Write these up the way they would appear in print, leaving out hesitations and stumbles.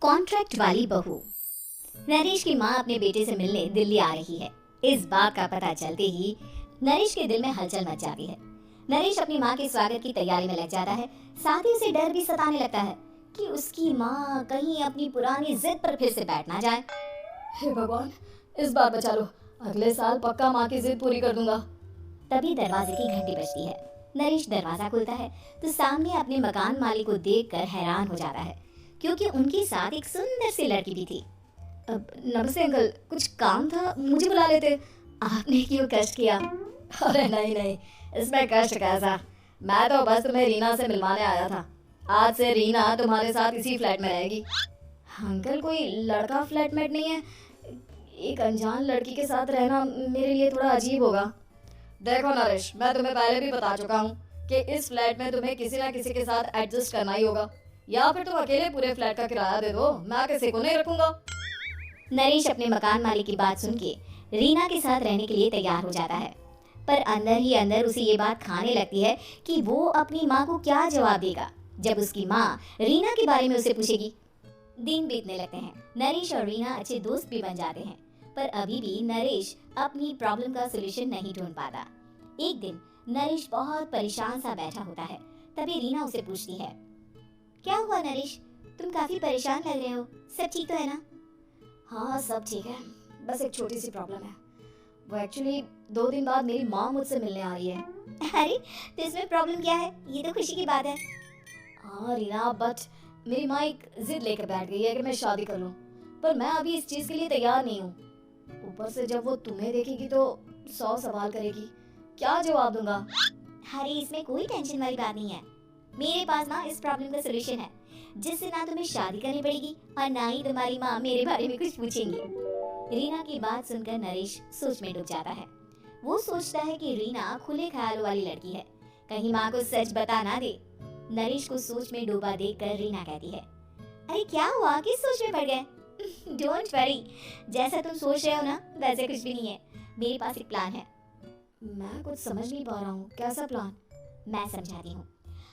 Contract वाली बहू। नरेश की माँ अपने बेटे से मिलने दिल्ली आ रही है। इस बात का पता चलते ही नरेश के दिल में हलचल मच जाती है। नरेश अपनी माँ के स्वागत की तैयारी में लग जाता है। साथ ही उसे डर भी सताने लगता है कि उसकी माँ कहीं अपनी पुरानी जिद पर फिर से बैठ ना जाए। हे भगवान, इस बार बचा लो, अगले साल पक्का माँ की जिद पूरी कर दूंगा। तभी दरवाजे की घंटी बजती है। नरेश दरवाजा खोलता है तो सामने अपने मकान मालिक को देखकर हैरान हो जाता है, क्योंकि उनके साथ एक सुंदर सी लड़की भी थी। नमस्ते अंकल, कुछ काम था, मुझे बुला लेते। आपने क्यों कष्ट किया? अरे नहीं, इसमें कष्ट कैसा, मैं तो बस तुम्हें रीना से मिलवाने आया था। आज से रीना तुम्हारे साथ इसी फ्लैट में रहेगी। अंकल, कोई लड़का फ्लैटमेट नहीं है? एक अनजान लड़की के साथ रहना मेरे लिए थोड़ा अजीब होगा। देखो नरेश, मैं तुम्हें पहले भी बता चुका हूँ कि इस फ्लैट में तुम्हें किसी ना किसी के साथ एडजस्ट करना ही होगा, या फिर तुम अकेले पूरे फ्लैट का किराया दे दो, मैं किसी को नहीं रखूंगा। नरेश अपने मकान मालिक की बात सुन के रीना के साथ रहने के लिए तैयार हो जाता है, पर अंदर ही अंदर उसे ये बात खाने लगती है कि वो अपनी माँ को क्या जवाब देगा जब उसकी माँ रीना के बारे में उसे पूछेगी। दिन बीतने लगते हैं। नरेश और रीना अच्छे दोस्त भी बन जाते हैं, पर अभी भी नरेश अपनी प्रॉब्लम का सलूशन नहीं ढूंढ पाता। एक दिन नरेश बहुत परेशान सा बैठा होता है। तभी रीना उसे पूछती है, क्या हुआ नरेश, तुम काफी परेशान लग रहे हो, सब ठीक तो है ना? हाँ, सब ठीक है, बस एक छोटी सी प्रॉब्लम है। वो एक्चुअली 2 दिन बाद मेरी माँ मुझसे मिलने आ रही है। अरे, तो इसमें प्रॉब्लम क्या है? ये तो खुशी की बात है। हाँ रीना, बट मेरी माँ एक जिद लेकर बैठ गई है कि मैं शादी कर लूँ, पर मैं अभी इस चीज़ के लिए तैयार नहीं हूँ। ऊपर से जब वो तुम्हें देखेगी तो 100 सवाल करेगी, क्या जवाब दूंगा? अरे, इसमें कोई टेंशन वाली बात नहीं है। मेरे पास ना इस प्रॉब्लम का सलूशन है, जिससे ना तुम्हें शादी करनी पड़ेगी और ना ही तुम्हारी माँ मेरे बारे में कुछ पूछेंगी। रीना की बात सुनकर नरेश सोच में डूब जाता है। वो सोचता है कि रीना खुले ख्यालों वाली लड़की है, कहीं माँ को सच बता ना दे। नरेश को सोच में डूबा देखकर रीना कहती है, अरे क्या हुआ, किस सोच में पड़ गए? डोंट वरी, जैसा तुम सोच रहे हो ना वैसे कुछ भी नहीं है। मेरे पास एक प्लान है। मैं कुछ समझ नहीं पा रहा हूँ, कैसा प्लान? मैं समझाती हूँ।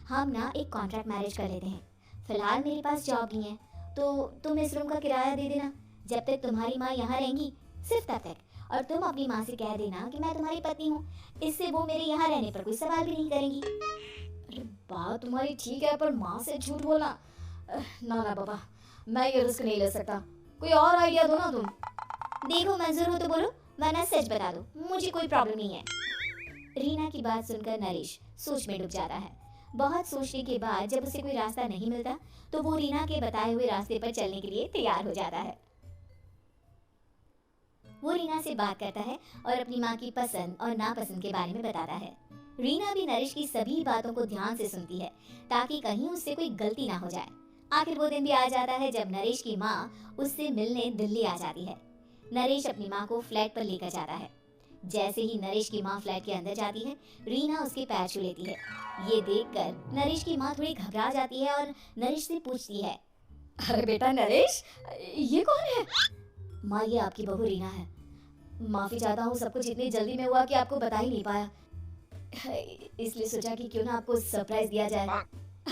हम ना एक कॉन्ट्रैक्ट मैरिज कर लेते हैं। फिलहाल मेरे पास जॉब नहीं है, तो तुम इस रूम का किराया दे देना जब तक तुम्हारी माँ यहाँ रहेंगी, सिर्फ तब तक। और तुम अपनी माँ से कह देना कि मैं तुम्हारी पत्नी हूँ, इससे वो मेरे यहाँ रहने पर कोई सवाल भी नहीं करेंगी। अरे बात तुम्हारी ठीक है, पर माँ से झूठ बोलना, ना बाबा, मैं ये रिस्क नहीं ले सकता। कोई और आइडिया दो ना तुम। देखो, मंजूर हो तो बोलो, वरना सच बता दो, मुझे कोई प्रॉब्लम नहीं है। रीना की बात सुनकर नरेश सोच में डूब जाता है। बहुत सोचने के बाद जब उसे कोई रास्ता नहीं मिलता, तो वो रीना के बताए हुए रास्ते पर चलने के लिए तैयार हो जाता है। वो रीना से बात करता है और अपनी माँ की पसंद और नापसंद के बारे में बताता है। रीना भी नरेश की सभी बातों को ध्यान से सुनती है, ताकि कहीं उससे कोई गलती ना हो जाए। आखिर वो दिन भी आ जाता है जब नरेश की माँ उससे मिलने दिल्ली आ जाती है। नरेश अपनी माँ को फ्लैट पर लेकर जाता है। जैसे ही नरेश की माँ फ्लैट के अंदर जाती है, रीना उसके पैर छू लेती है। ये देखकर नरेश की माँ थोड़ी घबरा जाती है और नरेश से पूछती है, अरे बेटा नरेश, ये कौन है? माँ, ये आपकी बहू रीना है। माफी चाहता हूँ, सब कुछ इतनी जल्दी में हुआ कि आपको बता ही नहीं पाया, इसलिए सोचा कि क्यों ना आपको सरप्राइज दिया जाए।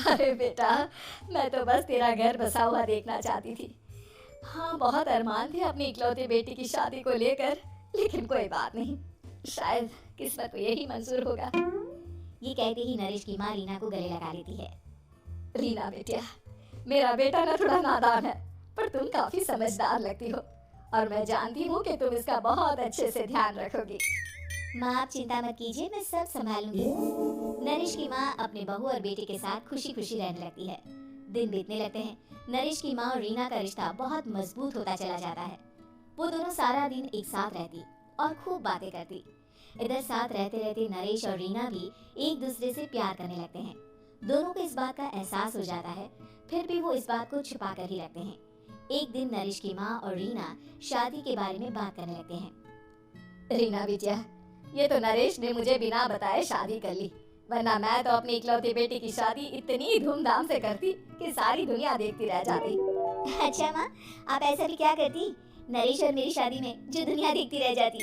अरे बेटा, मैं तो बस तेरा घर बसा हुआ देखना चाहती थी। हाँ, बहुत अरमान थे अपनी इकलौती बेटी की शादी को लेकर, लेकिन कोई बात नहीं, शायद किस्मत को यही मंजूर होगा। ये कहते ही नरेश की माँ रीना को गले लगा लेती है। रीना बेटिया, मेरा बेटा ना थोड़ा नादान है, पर तुम काफी समझदार लगती हो, और मैं जानती हूँ कि तुम इसका बहुत अच्छे से ध्यान रखोगी। माँ, आप चिंता मत कीजिए, मैं सब संभालूंगी। नरेश की माँ अपने बहू और बेटे के साथ खुशी खुशी रहने लगती है। दिन बीतने लगते हैं। नरेश की माँ और रीना का रिश्ता बहुत मजबूत होता चला जाता है। वो दोनों सारा दिन एक साथ रहती और खूब बातें करती। इधर साथ रहते रहते नरेश और रीना भी एक दूसरे से प्यार करने लगते हैं। दोनों को इस बात का एहसास हो जाता है, फिर भी वो इस बात को छुपा कर ही रखते हैं। एक दिन नरेश की माँ और रीना शादी के बारे में बात करने लगते हैं। रीना बेटिया, ये तो नरेश ने मुझे बिना बताए शादी कर ली, वरना मैं तो अपनी इकलौती बेटी की शादी इतनी धूमधाम से करती कि सारी दुनिया देखती रह जाती। अच्छा माँ, आप ऐसा भी क्या करती नरेश और मेरी शादी में जो दुनिया देखती रह जाती?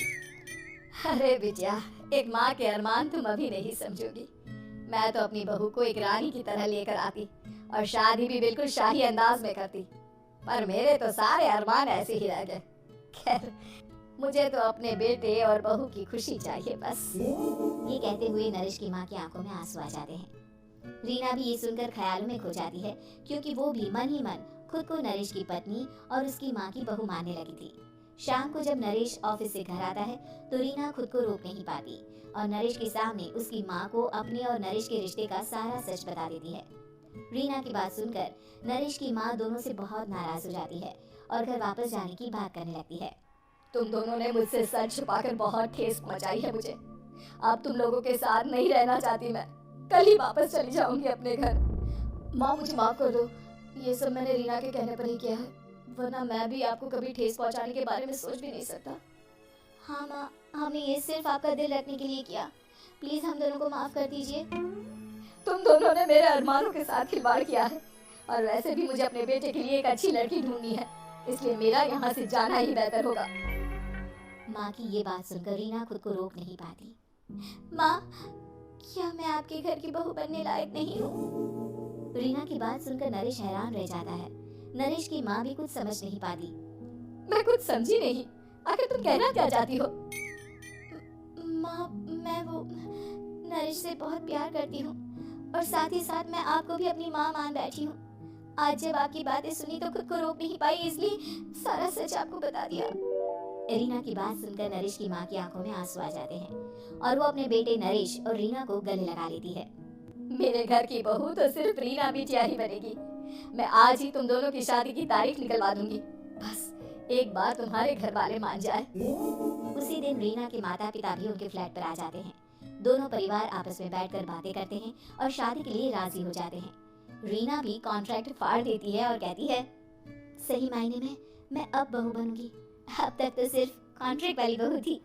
अरे बेटिया, एक माँ के अरमान तुम अभी नहीं समझोगी। मैं तो अपनी बहू को एक रानी की तरह लेकर आती और शादी भी बिल्कुल शाही अंदाज में करती। पर मेरे तो सारे अरमान ऐसे ही रह गए। खैर, मुझे तो अपने बेटे और बहू की खुशी चाहिए बस। ये कहते हुए नरेश की माँ की आंखों में आंसू आ जाते हैं। रीना भी ये सुनकर ख्यालों में खो जाती है, क्योंकि वो भी मन ही मन खुद को नरेश की पत्नी और उसकी माँ की बहू मानने लगी थी। शाम को जब नरेश ऑफिस से घर आता है तो रीना खुद को रोक नहीं पाती और नरेश के सामने उसकी माँ को अपने और नरेश के रिश्ते का सारा सच बता देती है। रीना की बात सुनकर नरेश की माँ दोनों से बहुत नाराज हो जाती है और घर वापस जाने की बात करने लगती है। तुम दोनों ने मुझसे सच छुपाकर बहुत ठेस पहुंचाई है मुझे। अब तुम लोगों के साथ नहीं रहना चाहती मैं। कल ही वापस चली जाऊंगी अपने घर। माँ, मुझे माफ कर दो। ये सब मैंने रीना के कहने पर ही किया है, वरना मैं भी आपको कभी ठेस पहुंचाने के बारे में सोच भी नहीं सकता। हाँ माँ, हमने ये सिर्फ आपका दिल रखने के लिए किया। प्लीज हम दोनों को माफ कर दीजिए। तुम दोनों ने मेरे अरमानों के साथ खिलवाड़ किया है, और वैसे भी मुझे अपने बेटे के लिए एक अच्छी लड़की ढूंढनी है, इसलिए मेरा यहाँ से जाना ही बेहतर होगा। माँ की ये बात सुनकर रीना खुद को रोक नहीं पाती। माँ, क्या मैं आपके घर की बहू बनने लायक नहीं हूँ? रीना की बात सुनकर नरेश हैरान रह जाता है। नरेश की माँ भी कुछ समझ नहीं पाती। मैं कुछ समझी नहीं, आखिर तुम कहना क्या चाहती हो? माँ, मैं वो नरेश से बहुत प्यार करती हूँ और साथ ही साथ मैं आपको भी अपनी माँ मान बैठी हूँ। आज जब आपकी बातें सुनी तो खुद को रोक नहीं पाई, इसलिए सारा सच आपको बता दिया। रीना की बात सुनकर नरेश की माँ की आंखों में आंसू आ जाते हैं और वो अपने बेटे नरेश और रीना को गले लगा लेती है। मेरे घर की बहू तो सिर्फ रीना बिटिया ही बनेगी। मैं आज ही तुम दोनों की शादी की तारीख निकलवा दूंगी, बस एक बार तुम्हारे घर वाले मान जाए। उसी दिन रीना के माता पिता भी उनके फ्लैट पर आ जाते हैं। दोनों परिवार आपस में बैठकर बातें करते हैं और शादी के लिए राजी हो जाते हैं। रीना भी कॉन्ट्रैक्ट फाड़ देती है और कहती है, सही मायने में मैं अब बहू बनूंगी। अब तक तो सिर्फ कॉन्ट्रैक्ट वाली बहू थी।